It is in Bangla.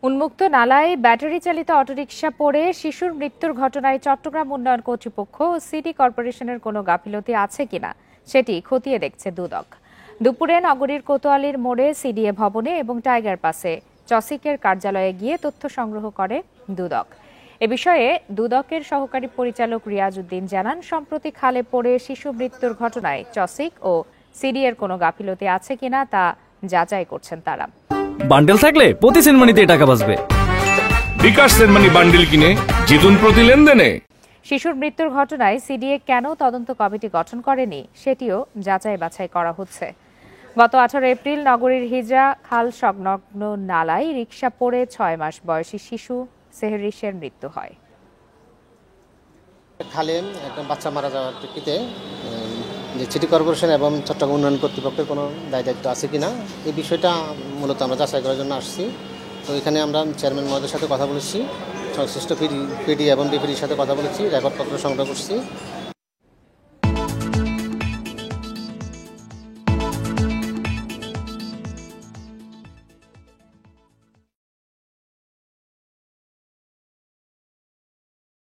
উন্মুক্ত নালায় ব্যাটারি চালিত অটোরিকশা পড়ে শিশুর মৃত্যুর ঘটনায় চট্টগ্রাম উন্নয়ন কর্তৃপক্ষ ও সিটি কর্পোরেশনের কোনো গাফিলতি আছে কিনা সেটি খতিয়ে দেখছে দুদক। দুপুরে নগরীর কোতোয়ালির মোড়ে সিডিএ ভবনে এবং টাইগার পাসে চসিকের কার্যালয়ে গিয়ে তথ্য সংগ্রহ করে দুদক। এ বিষয়ে দুদকের সহকারী পরিচালক রিয়াজ উদ্দিন জানান, সম্প্রতি খালে পড়ে শিশু মৃত্যুর ঘটনায় চসিক ও সিডিএর কোনো গাফিলতি আছে কিনা তা যাচাই করছেন তারা। বান্ডেল থাকলে প্রতি সেনমানিতে টাকা বাঁচবে। বিকাশ সেনমানি বান্ডেল কিনে জিতুন প্রতি লেনদেনে। শিশুর মৃত্যুর ঘটনায় সিডিএ কেন তদন্ত কমিটি গঠন করেনি সেটিও যাচাই বাছাই করা হচ্ছে। গত 18 এপ্রিল নগরীর হিজরা খাল সংলগ্ন নালায় রিকশা পড়ে 6 মাস বয়সী শিশু সেহরিশের মৃত্যু হয়। খালে একটা বাচ্চা মারা যাওয়ার প্রেক্ষিতে যে সিটি কর্পোরেশন এবং চট্টগ্রাম উন্নয়ন কর্তৃপক্ষের কোনো দায়িত্ব আছে কিনা এই বিষয়টা মূলত আমরা যাচাই করার জন্য আসছি। তো এখানে আমরা চেয়ারম্যান মহোদয়ের সাথে কথা বলেছি, সংশ্লিষ্ট পিডি এবং ডিপিডির সাথে কথা বলেছি, রেকর্ডপত্র সংগ্রহ করছি।